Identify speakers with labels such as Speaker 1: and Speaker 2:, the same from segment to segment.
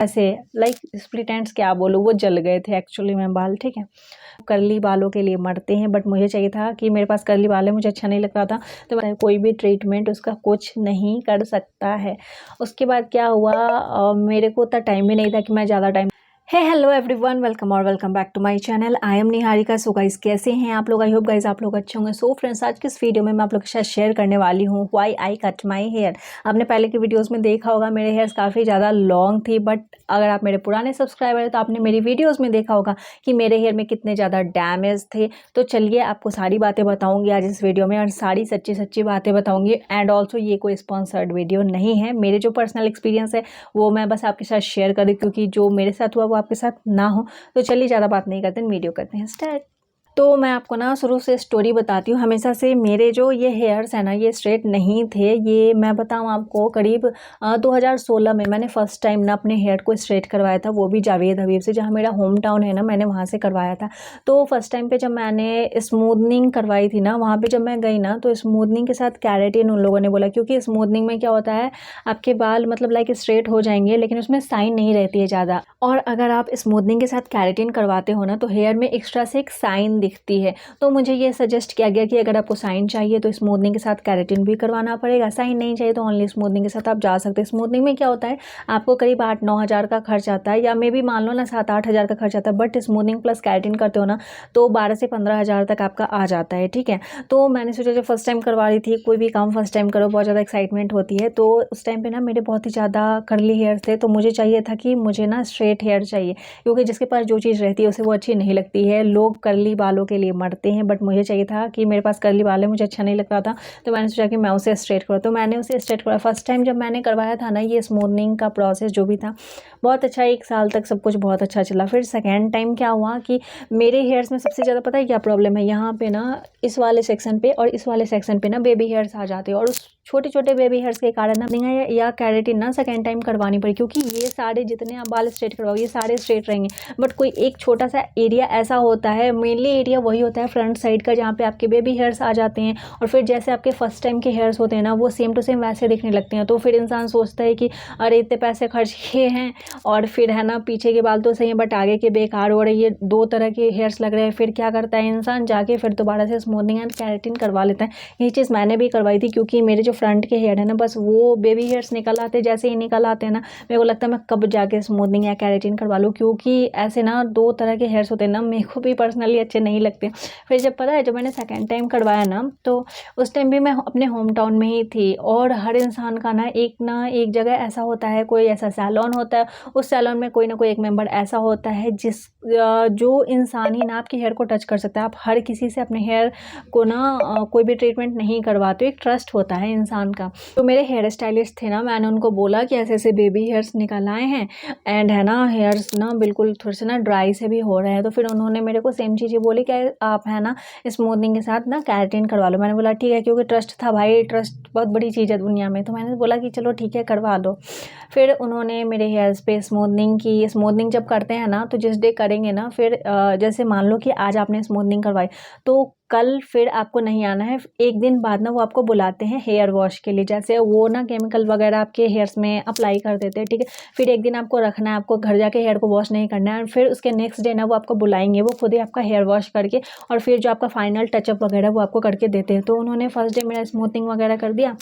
Speaker 1: ऐसे like split ends क्या बोलूँ, वो जल गए थे एक्चुअली में बाल। ठीक है, कर्ली बालों के लिए मरते हैं, बट मुझे चाहिए था कि मेरे पास कर्ली बाल है, मुझे अच्छा नहीं लगता था, तो कोई भी ट्रीटमेंट उसका कुछ नहीं कर सकता है। उसके बाद क्या हुआ, मेरे को उतना टाइम भी नहीं था कि मैं ज़्यादा time. Hey hello everyone, welcome back to my channel. I am Niharika. So guys, कैसे हैं आप लोग? आई होप गाइस आप लोग अच्छे होंगे। सो फ्रेंड्स, आज की इस वीडियो में मैं आप लोग के साथ शेयर करने वाली हूँ why I cut my hair. आपने पहले की वीडियोस में देखा होगा मेरे हेयर्स काफ़ी ज़्यादा लॉन्ग थी, बट अगर आप मेरे पुराने सब्सक्राइबर हैं तो आपने मेरी वीडियोज़ में देखा होगा कि मेरे हेयर में कितने ज़्यादा डैमेज थे। तो चलिए आपको सारी बातें बताऊँगी आज इस वीडियो में, और सारी सच्ची सच्ची बातें बताऊँगी। एंड ऑल्सो ये कोई स्पॉन्सर्ड वीडियो नहीं है, मेरे जो पर्सनल एक्सपीरियंस है वो मैं बस आपके साथ शेयर करूँ, क्योंकि जो मेरे साथ हुआ वो आपके साथ ना हो। तो चलिए ज़्यादा बात नहीं करते हैं, वीडियो करते हैं स्टार्ट। तो मैं आपको ना शुरू से स्टोरी बताती हूँ। हमेशा से मेरे जो ये हेयर्स है ना, ये स्ट्रेट नहीं थे। ये मैं बताऊँ आपको, करीब 2016 में मैंने फ़र्स्ट टाइम ना अपने हेयर को स्ट्रेट करवाया था, वो भी जावेद हबीब से, जहाँ मेरा होम टाउन है ना, मैंने वहाँ से करवाया था। तो फर्स्ट टाइम पे जब मैंने स्मूदनिंग करवाई थी ना, वहाँ पे जब मैं गई ना, तो स्मूदनिंग के साथ कैरेटिन उन लोगों ने बोला, क्योंकि स्मूदनिंग में क्या होता है, आपके बाल मतलब लाइक स्ट्रेट हो जाएंगे, लेकिन उसमें साइन नहीं रहती है ज़्यादा। और अगर आप स्मूदनिंग के साथ कैरेटिन करवाते हो ना, तो हेयर में एक्स्ट्रा से एक साइन दिखती है। तो मुझे ये सजेस्ट किया गया कि अगर आपको साइन चाहिए तो स्मूदनिंग के साथ कैरेटिन भी करवाना पड़ेगा, साइन नहीं चाहिए तो ओनली स्मूदनिंग के साथ आप जा सकते हैं। स्मूदनिंग में क्या होता है, आपको करीब 8-9 हज़ार का खर्च आता है, या मे भी मान लो ना 7-8 हज़ार का खर्च आता है, बट स्मूदनिंग प्लस कैरेटिन करते हो ना तो 12 से 15 हज़ार तक आपका आ जाता है। ठीक है, तो मैंने सोचा जब फर्स्ट टाइम करवा रही थी, कोई भी काम फर्स्ट टाइम करो बहुत ज़्यादा एक्साइटमेंट होती है, तो उस टाइम पे ना मेरे बहुत ही ज़्यादा कर्ली हेयर थे, तो मुझे चाहिए था कि मुझे ना स्ट्रेट हेयर चाहिए, क्योंकि जिसके पास जो चीज़ रहती है उसे वो अच्छी नहीं लगती है। लोग कर्ली बालों के लिए मरते हैं, बट मुझे चाहिए था कि मेरे पास कर्ली बाल है, मुझे अच्छा नहीं लगता था, तो मैंने सोचा कि मैं उसे स्ट्रेट करूँ। तो मैंने उसे स्ट्रेट करा। फर्स्ट टाइम जब मैंने करवाया था ना, ये स्मूदनिंग का प्रोसेस जो भी था बहुत अच्छा, 1 साल तक सब कुछ बहुत अच्छा चला। फिर सेकेंड टाइम क्या हुआ कि मेरे हेयर्स में सबसे ज़्यादा पता है क्या प्रॉब्लम है, यहाँ पे ना इस वाले सेक्शन पे और इस वाले सेक्शन पे ना बेबी हेयर्स आ जाते हैं, और उस छोटे छोटे बेबी हेयर्स के कारण ना या कैरेटिन ना सेकेंड टाइम करवानी पड़ी, क्योंकि ये सारे जितने आप बाल स्ट्रेट करवाओगे ये सारे स्ट्रेट रहेंगे, बट कोई एक छोटा सा एरिया ऐसा होता है, मेनली एरिया वही होता है फ्रंट साइड का, जहाँ पे आपके बेबी हेयर्स आ जाते हैं, और फिर जैसे आपके फर्स्ट टाइम के हेयर्स होते हैं ना, वो सेम टू सेम वैसे दिखने लगते हैं। तो फिर इंसान सोचता है कि अरे इतने पैसे खर्च किए हैं, और फिर है ना पीछे के बाल तो सही है बट आगे के बेकार हो रहे, ये 2 तरह के हेयर्स लग रहे हैं। फिर क्या करता है इंसान, जाके फिर दोबारा से स्मूदनिंग एंड कैरेटिन करवा लेता है। ये चीज़ मैंने भी करवाई थी, क्योंकि मेरे जो फ्रंट के हेयर है ना, बस वो बेबी हेयर्स निकल आते, जैसे ही निकल आते हैं ना, मेरे को लगता है मैं कब जाके स्मूदनिंग या कैरेटिन करवा लूँ, क्योंकि ऐसे ना 2 तरह के हेयर्स होते हैं ना, मेरे को भी पर्सनली अच्छे नहीं लगते। फिर जब पता है, जब मैंने सेकेंड टाइम करवाया ना, तो उस टाइम भी मैं अपने होम टाउन में ही थी, और हर इंसान का ना एक जगह ऐसा होता है, कोई ऐसा सैलून होता है, उस सैलून में कोई ना कोई एक मेंबर ऐसा होता है जो इंसान ही ना आपके हेयर को टच कर सकता है। आप हर किसी से अपने हेयर को ना कोई भी ट्रीटमेंट नहीं करवाते, एक ट्रस्ट होता है इंसान का। तो मेरे हेयर स्टाइलिस्ट थे ना, मैंने उनको बोला कि ऐसे ऐसे बेबी हेयर्स निकल आए हैं, एंड है ना हेयर्स ना बिल्कुल थोड़े से ना ड्राई से भी हो रहे हैं। तो फिर उन्होंने मेरे को सेम चीज़ बोली कि आप है ना स्मूदनिंग के साथ ना कैरेटिन करवा लो। मैंने बोला ठीक है, क्योंकि ट्रस्ट था भाई, ट्रस्ट बहुत बड़ी चीज़ है दुनिया में, तो मैंने बोला कि चलो ठीक है करवा दो। फिर उन्होंने मेरे हेयर्स पे स्मूदनिंग की। स्मूदनिंग जब करते हैं ना, तो जिस डे करेंगे ना, फिर जैसे मान लो कि आज आपने स्मूदनिंग करवाई, तो कल फिर आपको नहीं आना है, एक दिन बाद ना वो आपको बुलाते हैं हेयर वॉश के लिए, जैसे वो ना केमिकल वगैरह आपके हेयर्स में अप्लाई कर देते हैं। ठीक है, फिर एक दिन आपको रखना है, आपको घर जाके हेयर को वॉश नहीं करना है, फिर उसके नेक्स्ट डे ना वो आपको बुलाएंगे, वो खुद ही आपका हेयर वॉश करके, और फिर जो आपका फाइनल टचअप वगैरह वो आपको करके देते हैं। तो उन्होंने फर्स्ट डे मेरा स्मूथिंग वगैरह कर दिया,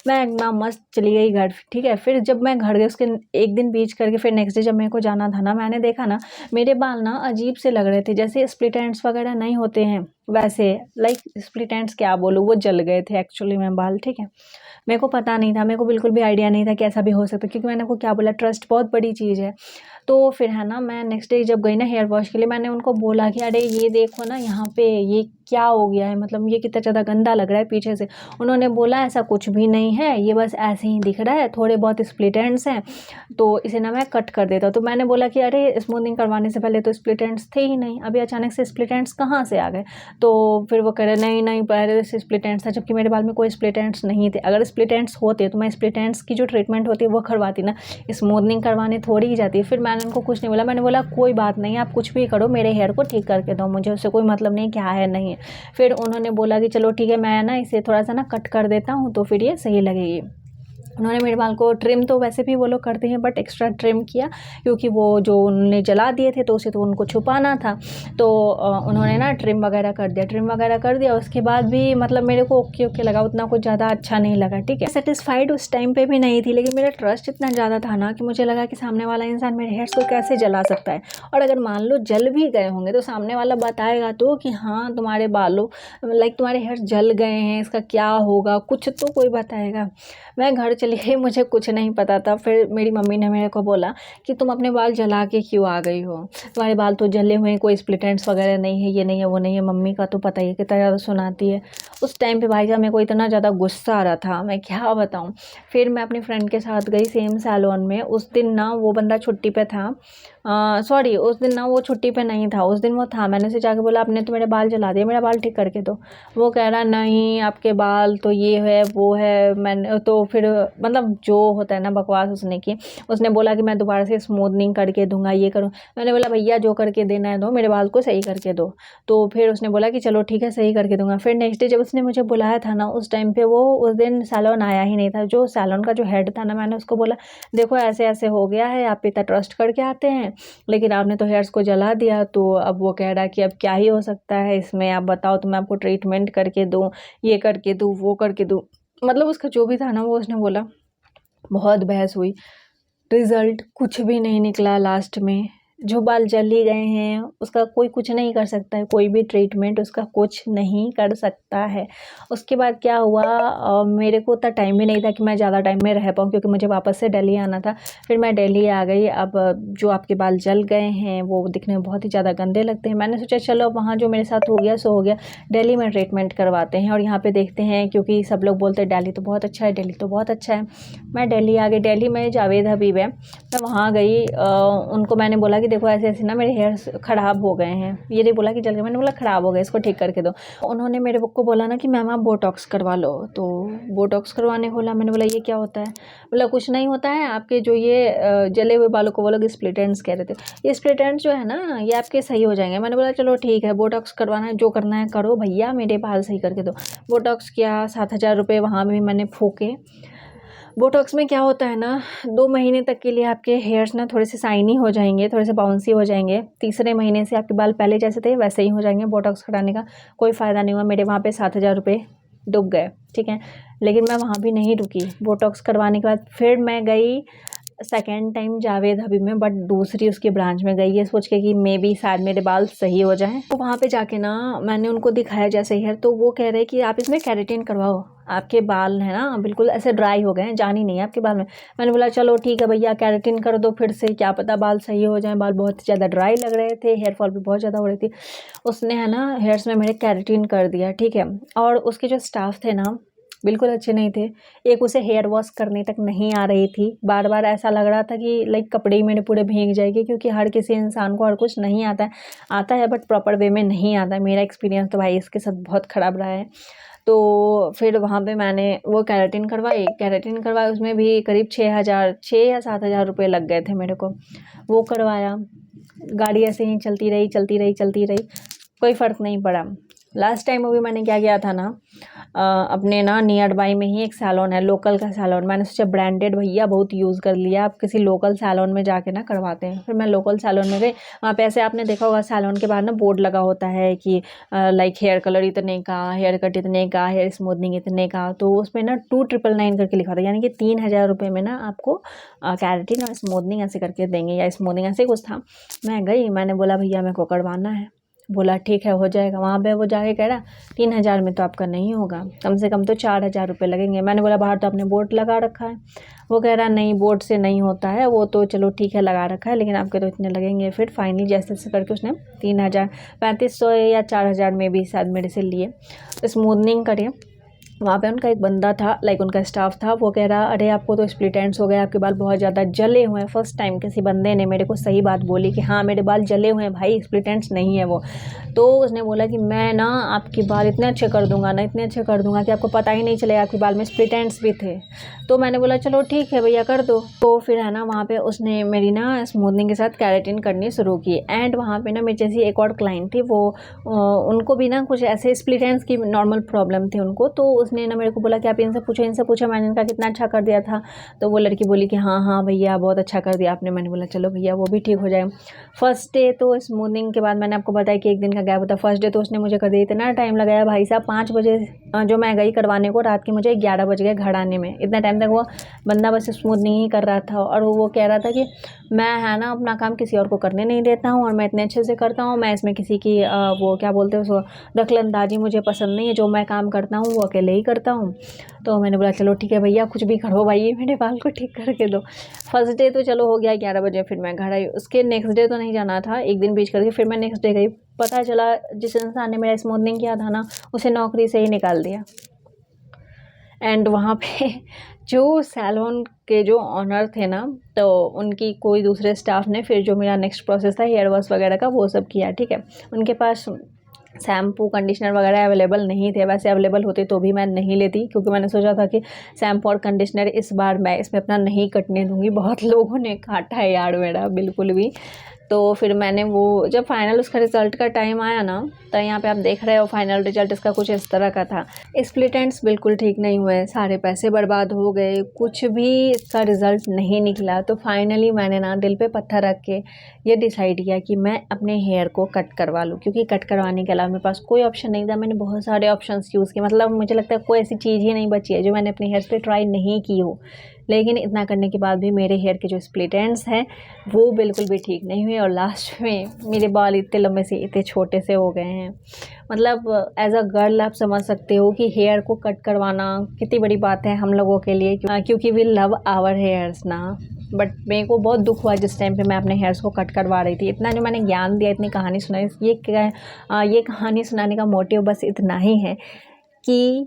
Speaker 1: मैं एकदम मस्त चली गई घर। ठीक है, फिर जब मैं घर गई उसके एक दिन बीच करके, फिर नेक्स्ट डे जब मेरे को जाना था ना, मैंने देखा ना मेरे बाल ना अजीब से लग रहे थे, जैसे स्प्लिट एंड्स वगैरह नहीं होते हैं वैसे, लाइक स्प्लिट एंड्स क्या बोलूँ, वो जल गए थे एक्चुअली में बाल। ठीक है, मेरे को पता नहीं था, मेरे को बिल्कुल भी आइडिया नहीं था कि ऐसा भी हो सकता, क्योंकि मैंने आपको क्या बोला, ट्रस्ट बहुत बड़ी चीज़ है। तो फिर है ना, मैं नेक्स्ट डे जब गई ना हेयर वॉश के लिए, मैंने उनको बोला कि अरे ये देखो ना यहाँ पे ये क्या हो गया है, मतलब ये कितना ज़्यादा गंदा लग रहा है पीछे से। उन्होंने बोला ऐसा कुछ भी नहीं है, ये बस ऐसे ही दिख रहा है, थोड़े बहुत स्प्लिट एंड्स हैं, तो इसे ना मैं कट कर देता हूँ। तो मैंने बोला कि अरे स्मूथिंग करवाने से पहले तो स्प्लिट एंड्स थे ही नहीं, अभी अचानक से स्प्लिट एंड्स कहाँ से आ गए? तो फिर वो कह रहे नहीं नहीं पहले से स्प्लिट एंड्स था, जबकि मेरे बाल में कोई स्प्लिट एंड्स नहीं थे। अगर स्प्लिट एंड्स होते तो मैं स्प्लिट एंड्स की जो ट्रीटमेंट होती है वो करवाती ना, स्मूथनिंग करवाने थोड़ी ही जाती है। फिर मैंने उनको कुछ नहीं बोला, मैंने बोला कोई बात नहीं, आप कुछ भी करो, मेरे हेयर को ठीक करके दो, मुझे उससे कोई मतलब नहीं क्या है नहीं है। फिर उन्होंने बोला कि चलो ठीक है, मैं ना इसे थोड़ा सा ना कट कर देता हूँ, तो फिर ये सही लगेगी। उन्होंने मेरे बाल को ट्रिम तो वैसे भी वो लोग करते हैं बट एक्स्ट्रा ट्रिम किया, क्योंकि वो जो उन्होंने जला दिए थे तो उसे तो उनको छुपाना था। तो उन्होंने ना ट्रिम वगैरह कर दिया। उसके बाद भी मतलब मेरे को ओके ओके लगा, उतना कुछ ज़्यादा अच्छा नहीं लगा, ठीक है। सेटिस्फाइड उस टाइम पे भी नहीं थी, लेकिन मेरा ट्रस्ट इतना ज़्यादा था ना कि मुझे लगा कि सामने वाला इंसान मेरे हेयर्स को कैसे जला सकता है। और अगर मान लो जल भी गए होंगे तो सामने वाला बताएगा तो कि हाँ तुम्हारे बालों लाइक तुम्हारे हेयर्स जल गए हैं, इसका क्या होगा, कुछ तो कोई बताएगा। मैं घर चली गई, मुझे कुछ नहीं पता था। फिर मेरी मम्मी ने मेरे को बोला कि तुम अपने बाल जला के क्यों आ गई हो, तुम्हारे बाल तो जले हुए हैं, कोई स्प्लिट एंड्स वगैरह नहीं है, ये नहीं है वो नहीं है। मम्मी का तो पता ही है कितना ज़्यादा सुनाती है। उस टाइम पे भाई साहब मेरे को इतना ज़्यादा गुस्सा आ रहा था, मैं क्या बताऊँ। फिर मैं अपनी फ्रेंड के साथ गई सेम सैलून में। उस दिन ना वो बंदा छुट्टी पे था, सॉरी उस दिन ना वो छुट्टी पे नहीं था, उस दिन वो था। मैंने उसे जाके बोला आपने तो मेरे बाल जला दिए, मेरा बाल ठीक करके दो। वो कह रहा नहीं आपके बाल तो ये है वो है। मैंने तो फिर मतलब जो होता है ना बकवास उसने की। उसने बोला कि मैं दोबारा से स्मूथनिंग करके दूंगा, ये करूँ। मैंने बोला भैया जो करके देना है दो, मेरे बाल को सही करके दो। तो फिर उसने बोला कि चलो ठीक है सही करके दूंगा। फिर नेक्स्ट डे जब उसने मुझे बुलाया था ना, उस टाइम पे वो उस दिन सैलून आया ही नहीं था। जो सैलून का जो हेड था ना, मैंने उसको बोला देखो ऐसे ऐसे हो गया है, आप इतना ट्रस्ट करके आते हैं लेकिन आपने तो हेयर्स को जला दिया। तो अब वो कह रहा है कि अब क्या ही हो सकता है इसमें, आप बताओ तो मैं आपको ट्रीटमेंट करके दूँ, ये करके दूँ, वो करके दूँ। मतलब उसका जो भी था ना वो उसने बोला। बहुत बहस हुई, रिज़ल्ट कुछ भी नहीं निकला लास्ट में। जो बाल जल ही गए हैं उसका कोई कुछ नहीं कर सकता है, कोई भी ट्रीटमेंट उसका कुछ नहीं कर सकता है। उसके बाद क्या हुआ, मेरे को उतना टाइम भी नहीं था कि मैं ज़्यादा टाइम में रह पाऊँ, क्योंकि मुझे वापस से दिल्ली आना था। फिर मैं दिल्ली आ गई। अब जो आपके बाल जल गए हैं वो दिखने में बहुत ही ज़्यादा गंदे लगते हैं। मैंने सोचा चलो वहाँ जो मेरे साथ हो गया सो हो गया, दिल्ली में ट्रीटमेंट करवाते हैं और यहाँ पर देखते हैं, क्योंकि सब लोग बोलते हैं दिल्ली तो बहुत अच्छा है, दिल्ली तो बहुत अच्छा है। मैं दिल्ली आ गई। दिल्ली में जावेद हबीब है, मैं वहाँ गई। उनको मैंने बोला कि देखो ऐसे ऐसे ना मेरे हेयर्स ख़राब हो गए हैं। ये नहीं बोला कि जल गए, मैंने बोला ख़राब हो गए, इसको ठीक करके दो। उन्होंने मेरे को बोला ना कि मैम आप बोटॉक्स करवा लो। तो बोटॉक्स करवाने बोला, मैंने बोला ये क्या होता है। बोला कुछ नहीं होता है, आपके जो ये जले हुए बालों को वो लोग स्प्लिट एंड्स कह रहे थे, ये स्प्लिट एंड्स जो है ना ये आपके सही हो जाएंगे। मैंने बोला चलो ठीक है, बोटॉक्स करवाना है, जो करना है करो भैया, मेरे बाल सही करके दो। बोटॉक्स किया, 7,000 रुपये वहाँ भी मैंने फूके। बोटॉक्स में क्या होता है ना, 2 महीने तक के लिए आपके हेयर्स ना थोड़े से शाइनी हो जाएंगे, थोड़े से बाउंसी हो जाएंगे। तीसरे महीने से आपके बाल पहले जैसे थे वैसे ही हो जाएंगे। बोटॉक्स कराने का कोई फ़ायदा नहीं हुआ, मेरे वहाँ पे 7,000 रुपये डूब गए, ठीक है। लेकिन मैं वहाँ भी नहीं रुकी। बोटॉक्स करवाने के बाद फिर मैं गई सेकेंड टाइम जावेद हबीब में, बट दूसरी उसकी ब्रांच में गई, ये सोच के कि मे बी शायद मेरे बाल सही हो जाएं। तो वहाँ पे जाके ना मैंने उनको दिखाया जैसे हेयर, तो वो कह रहे कि आप इसमें केराटिन करवाओ, आपके बाल है ना बिल्कुल ऐसे ड्राई हो गए हैं, जान ही नहीं है आपके बाल में। मैंने बोला चलो ठीक है भैया केराटिन कर दो फिर से, क्या पता बाल सही हो जाए। बाल बहुत ज़्यादा ड्राई लग रहे थे, हेयर फॉल भी बहुत ज़्यादा हो रही थी। उसने है ना हेयर्स में मेरे केराटिन कर दिया, ठीक है। और उसके जो स्टाफ थे ना बिल्कुल अच्छे नहीं थे। एक उसे हेयर वॉश करने तक नहीं आ रही थी, बार बार ऐसा लग रहा था कि लाइक कपड़े ही मेरे पूरे भीग जाएंगे, क्योंकि हर किसी इंसान को हर कुछ नहीं आता है बट प्रॉपर वे में नहीं आता है। मेरा एक्सपीरियंस तो भाई इसके साथ बहुत ख़राब रहा है। तो फिर वहाँ पे मैंने वो केराटिन करवाई, उसमें भी करीब 6 या 7,000 रुपये लग गए थे मेरे को। वो करवाया, गाड़ी ऐसे ही चलती रही, कोई फ़र्क नहीं पड़ा। लास्ट टाइम अभी मैंने क्या किया था ना, अपने ना नियर बाई में ही एक सैलून है, लोकल का सैलून। मैंने सोचा ब्रांडेड भैया बहुत यूज़ कर लिया, आप किसी लोकल सैलून में जाके ना करवाते हैं। फिर मैं लोकल सैलून में गई। वहाँ पे ऐसे आपने देखा होगा सैलून के बाहर ना बोर्ड लगा होता है कि लाइक हेयर कलर इतने का, हेयर कट इतने का, हेयर स्मूथनिंग इतने का। तो उसमें ना 2,999 करके लिखा था, यानी कि 3,000 रुपये में ना आपको केराटिन और स्मूथनिंग ऐसे करके देंगे, या स्मूथनिंग ऐसे कुछ था। मैं गई, मैंने बोला भैया मेरे को करवाना है। बोला ठीक है हो जाएगा। वहाँ पे वो जाके कह रहा 3,000 में तो आपका नहीं होगा, कम से कम तो 4,000 रुपये लगेंगे। मैंने बोला बाहर तो आपने बोर्ड लगा रखा है। वो कह रहा नहीं बोर्ड से नहीं होता है, वो तो चलो ठीक है लगा रखा है, लेकिन आपके तो इतने लगेंगे। फिर फाइनली जैसे जैसे करके उसने 3,000, 3,500 या 4,000 में भी शायद मेरे से लिए। स्मूथनिंग करिए। वहाँ पे उनका एक बंदा था, लाइक उनका स्टाफ था, वो कह रहा अरे आपको तो स्प्लिट एंड्स हो गए, आपके बाल बहुत ज़्यादा जले हुए हैं। फर्स्ट टाइम किसी बंदे ने मेरे को सही बात बोली कि हाँ मेरे बाल जले हुए हैं भाई, स्प्लिट एंड्स नहीं है वो। तो उसने बोला कि मैं ना आपके बाल इतने अच्छे कर दूंगा कि आपको पता ही नहीं चलेगा आपके बाल में स्प्लिट एंड्स भी थे। तो मैंने बोला चलो ठीक है भैया कर दो। तो फिर है ना वहाँ पे उसने मेरी ना स्मूथनिंग के साथ केराटिन करनी शुरू की। एंड वहाँ पे ना मेरी जैसी एक और क्लाइंट थी, वो उनको भी ना कुछ ऐसे स्प्लिट एंड्स की नॉर्मल प्रॉब्लम थी उनको। तो उसने ना मेरे को बोला कि आप इनसे पूछो। मैंने इनका कितना अच्छा कर दिया था। तो वो लड़की बोली कि हाँ भैया बहुत अच्छा कर दिया आपने। मैंने बोला चलो भैया वो भी ठीक हो जाए। फर्स्ट डे तो स्मूथनिंग के बाद मैंने आपको बताया कि एक दिन का गैप होता है। फर्स्ट डे तो उसने मुझे कर दिया, इतना टाइम लगाया भाई साहब। 5 बजे जो मैं गई करवाने को, रात के मुझे 11 बज गए घर आने में। इतना टाइम तक वो बंदा बस स्मूथनिंग ही कर रहा था। और वो कह रहा था कि मैं है ना अपना काम किसी और को करने नहीं देता हूँ और मैं इतने अच्छे से करता हूँ, मैं इसमें किसी की वो क्या बोलते हैं उसको, दखलंदाजी मुझे पसंद नहीं है। जो मैं काम करता हूँ वो अकेले ही करता हूँ। तो मैंने बोला चलो ठीक है भैया कुछ भी करो भाई, मेरे बाल को ठीक करके दो। फर्स्ट डे तो चलो हो गया 11 बजे, फिर मैं घर आई। उसके नेक्स्ट डे तो नहीं जाना था, एक दिन बीच करके फिर मैं नेक्स्ट डे गई। पता चला जिस इंसान ने मेरा स्मूथनिंग किया था ना, उसे नौकरी से ही निकाल दिया। एंड वहाँ पे जो सैलून के जो ऑनर थे ना, तो उनकी कोई दूसरे स्टाफ ने फिर जो मेरा नेक्स्ट प्रोसेस था हेयर वॉश वगैरह का वो सब किया। ठीक है, उनके पास शैम्पू कंडीशनर वगैरह अवेलेबल नहीं थे। वैसे अवेलेबल होते तो भी मैं नहीं लेती, क्योंकि मैंने सोचा था कि शैम्पू और कंडीशनर इस बार मैं इसमें अपना नहीं कटने दूँगी। बहुत लोगों ने काटा है यार मेरा बिल्कुल भी। तो फिर मैंने वो जब फाइनल उसका रिज़ल्ट का टाइम आया ना, तो यहाँ पे आप देख रहे हो फाइनल रिज़ल्ट इसका कुछ इस तरह का था। स्प्लिट एंड्स बिल्कुल ठीक नहीं हुए, सारे पैसे बर्बाद हो गए, कुछ भी इसका रिज़ल्ट नहीं निकला। तो फाइनली मैंने ना दिल पे पत्थर रख के ये डिसाइड किया कि मैं अपने हेयर को कट करवा लूँ, क्योंकि कट करवाने के अलावा मेरे पास कोई ऑप्शन नहीं था। मैंने बहुत सारे ऑप्शंस यूज़ किए, मतलब मुझे लगता है कोई ऐसी चीज़ ही नहीं बची है जो मैंने अपने हेयर पे ट्राई नहीं की हो। लेकिन इतना करने के बाद भी मेरे हेयर के जो स्प्लिट एंड्स हैं वो बिल्कुल भी ठीक नहीं हुए, और लास्ट में मेरे बाल इतने लंबे से इतने छोटे से हो गए हैं। मतलब एज अ गर्ल आप समझ सकते हो कि हेयर को कट करवाना कितनी बड़ी बात है हम लोगों के लिए, क्योंकि वी लव आवर हेयर्स ना। बट मेरे को बहुत दुख हुआ जिस टाइम पे मैं अपने हेयर्स को कट करवा रही थी। इतना जो मैंने ज्ञान दिया, इतनी कहानी सुनाई, ये कहानी सुनाने का मोटिव बस इतना ही है कि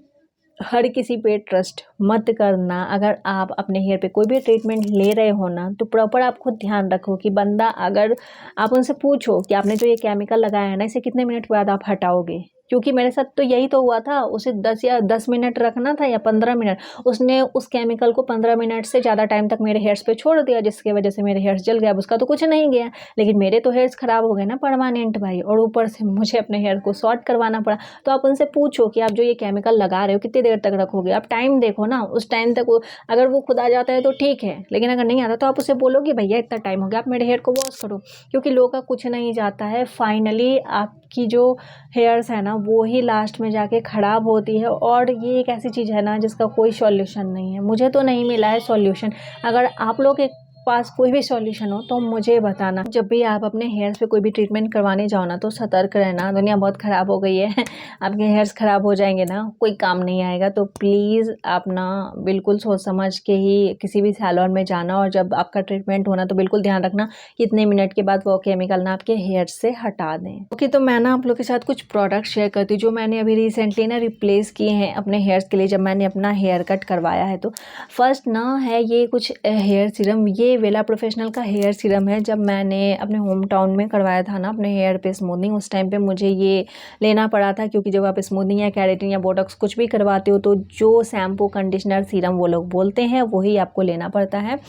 Speaker 1: हर किसी पे ट्रस्ट मत करना। अगर आप अपने हेयर पे कोई भी ट्रीटमेंट ले रहे हो ना, तो प्रॉपर आप खुद ध्यान रखो कि बंदा, अगर आप उनसे पूछो कि आपने जो ये केमिकल लगाया है ना, इसे कितने मिनट बाद आप हटाओगे। क्योंकि मेरे साथ तो यही तो हुआ था, उसे 10 मिनट रखना था या 15 मिनट, उसने उस केमिकल को 15 मिनट से ज़्यादा टाइम तक मेरे हेयर्स पे छोड़ दिया, जिसकी वजह से मेरे हेयर्स जल गया। अब उसका तो कुछ नहीं गया, लेकिन मेरे तो हेयर्स ख़राब हो गए ना परमानेंट भाई, और ऊपर से मुझे अपने हेयर को शॉर्ट करवाना पड़ा। तो आप उनसे पूछो कि आप जो ये केमिकल लगा रहे हो कितनी देर तक रखोगे। आप टाइम देखो ना, उस टाइम तक अगर वो खुद आ जाता है तो ठीक है, लेकिन अगर नहीं आता तो आप उसे बोलो कि भैया इतना टाइम हो गया, आप मेरे हेयर को वॉश करो। क्योंकि लोगों का कुछ नहीं जाता है, फाइनली आपकी जो हेयर्स है ना वो ही लास्ट में जाके ख़राब होती है। और ये एक ऐसी चीज़ है ना जिसका कोई सॉल्यूशन नहीं है, मुझे तो नहीं मिला है सॉल्यूशन। अगर आप लोग के पास कोई भी सॉल्यूशन हो तो मुझे बताना। जब भी आप अपने हेयर्स पे कोई भी ट्रीटमेंट करवाने जाओ ना, तो सतर्क रहना। दुनिया बहुत ख़राब हो गई है आपके हेयर्स ख़राब हो जाएंगे ना, कोई काम नहीं आएगा। तो प्लीज़ आप ना बिल्कुल सोच समझ के ही किसी भी सैलून में जाना, और जब आपका ट्रीटमेंट होना तो बिल्कुल ध्यान रखना कितने मिनट के बाद वो केमिकल ना आपके हेयर से हटा दें। ओके, तो मैं ना आप लोग के साथ कुछ प्रोडक्ट शेयर करती हूँ जो मैंने अभी रिसेंटली ना रिप्लेस किए हैं अपने हेयर्स के लिए, जब मैंने अपना हेयर कट करवाया है। तो फर्स्ट ना है ये कुछ हेयर सीरम, ये वेला प्रोफेशनल का हेयर सीरम है। जब मैंने अपने होम टाउन में करवाया था ना अपने हेयर पे स्मूथनिंग, उस टाइम पे मुझे ये लेना पड़ा था, क्योंकि जब आप स्मूथनिंग या केराटिन या बोटॉक्स कुछ भी करवाते हो तो जो शैम्पू कंडीशनर सीरम वो लोग बोलते हैं वही आपको लेना पड़ता है।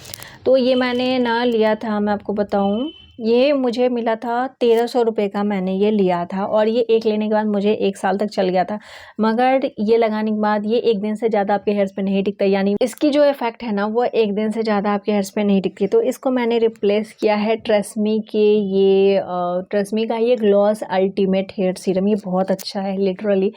Speaker 1: तो ये मैंने ना लिया था, मैं आपको बताऊँ, ये मुझे मिला था 1300 रुपये का, मैंने ये लिया था। और ये एक लेने के बाद मुझे 1 साल तक चल गया था। मगर ये लगाने के बाद ये 1 दिन से ज़्यादा आपके हेयर्स पे नहीं टिकता, यानी इसकी जो इफ़ेक्ट है ना वो 1 दिन से ज़्यादा आपके हेयर्स पे नहीं टिकती। तो इसको मैंने रिप्लेस किया है ट्रेस्मी के ट्रेस्मी का ये ग्लॉस अल्टीमेट हेयर सीरम। ये बहुत अच्छा है, लिटरली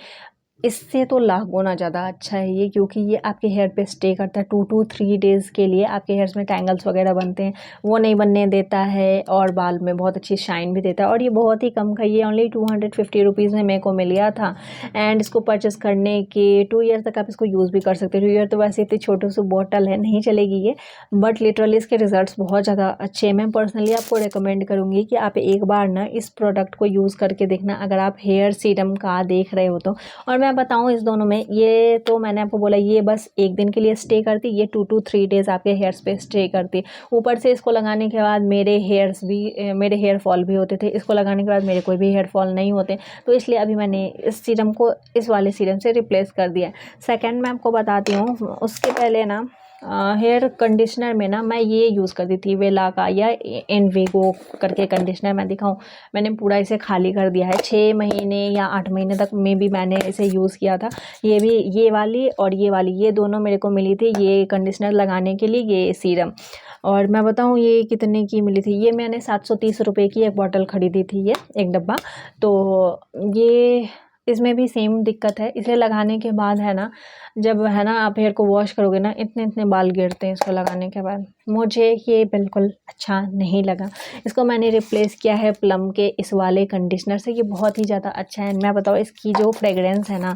Speaker 1: इससे तो लाख गुना ज़्यादा अच्छा है ये, क्योंकि ये आपके हेयर पे स्टे करता है 2 to 3 डेज़ के लिए। आपके हेयर्स में टैंगल्स वगैरह बनते हैं वो नहीं बनने देता है, और बाल में बहुत अच्छी शाइन भी देता है। और ये बहुत ही कम का, ये ओनली 250 रुपीज़ में मेरे को मिल गया था। एंड इसको परचेस करने के 2 ईयर तक आप इसको यूज़ भी कर सकते हो। 2 ईयर तो वैसे इतनी छोटी सी बॉटल है, नहीं चलेगी ये, बट लिटरली इसके रिजल्ट्स बहुत ज़्यादा अच्छे हैं। मैं पर्सनली आपको रिकमेंड करूँगी कि आप एक बार ना इस प्रोडक्ट को यूज़ करके देखना, अगर आप हेयर सीरम का देख रहे हो तो। और मैं बताऊं इस दोनों में, ये तो मैंने आपको बोला ये बस 1 दिन के लिए स्टे करती, ये 2 to 3 डेज़ आपके हेयर्स पे स्टे करती। ऊपर से इसको लगाने के बाद मेरे हेयर फॉल भी होते थे, इसको लगाने के बाद मेरे कोई भी हेयर फॉल नहीं होते। तो इसलिए अभी मैंने इस सीरम को इस वाले सीरम से रिप्लेस कर दिया। सेकेंड मैं आपको बताती हूँ, उसके पहले ना हेयर कंडीशनर में ना मैं ये यूज़ करती थी वेला का या इनवेगो करके कंडीशनर। मैं दिखाऊं, मैंने पूरा इसे खाली कर दिया है। 6 महीने या 8 महीने तक में भी मैंने इसे यूज़ किया था। ये भी, ये वाली और ये वाली, ये दोनों मेरे को मिली थी ये कंडीशनर लगाने के लिए, ये सीरम। और मैं बताऊं ये कितने की मिली थी, ये मैंने 730 रुपये की एक बॉटल ख़रीदी थी, ये एक डब्बा। तो ये इसमें भी सेम दिक्कत है। इसे लगाने के बाद है ना, जब है ना आप हेयर को वॉश करोगे ना, इतने इतने बाल गिरते हैं इसको लगाने के बाद। मुझे ये बिल्कुल अच्छा नहीं लगा। इसको मैंने रिप्लेस किया है प्लम के इस वाले कंडीशनर से। ये बहुत ही ज़्यादा अच्छा है। मैं बताऊँ इसकी जो फ्रेगरेंस है ना,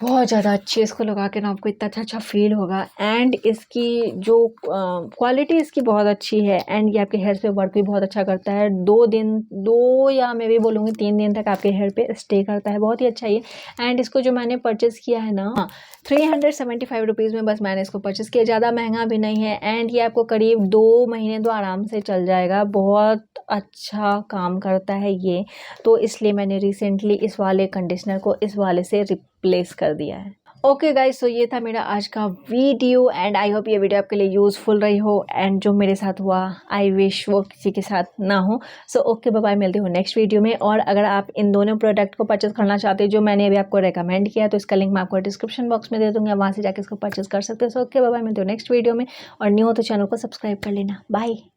Speaker 1: बहुत ज़्यादा अच्छी है। इसको लगा के ना आपको इतना अच्छा फील होगा। एंड इसकी जो क्वालिटी इसकी बहुत अच्छी है। एंड ये आपके हेयर पे वर्क भी बहुत अच्छा करता है। 2 या मैं भी बोलूँगी 3 दिन तक आपके हेयर पे स्टे करता है। बहुत ही अच्छा ये। एंड इसको जो मैंने परचेज़ किया है ना, 375 रुपीज़ में बस मैंने इसको परचेज़ किया। ज़्यादा महंगा भी नहीं है। एंड ये आपको करीब 2 महीने तो आराम से चल जाएगा। बहुत अच्छा काम करता है ये। तो इसलिए मैंने रिसेंटली इस वाले कंडीशनर को इस वाले से रिप्लेस कर दिया है। ओके गाइज, सो ये था मेरा आज का वीडियो। एंड आई होप ये वीडियो आपके लिए यूज़फुल रही हो। एंड जो मेरे साथ हुआ, आई विश वो किसी के साथ ना हो। सो ओके, बाय बाय, मिलती हूँ नेक्स्ट वीडियो में। और अगर आप इन दोनों प्रोडक्ट को परचेज़ करना चाहते हो जो मैंने अभी आपको रेकमेंड किया, तो इसका लिंक मैं आपको डिस्क्रिप्शन बॉक्स में दे दूँगी, आप वहाँ से जाकर इसको परचेज़ कर सकते हो। सो ओके, बाय बाय, मिलती हूँ नेक्स्ट वीडियो में। और न्यू हो तो चैनल को सब्सक्राइब कर लेना। बाय।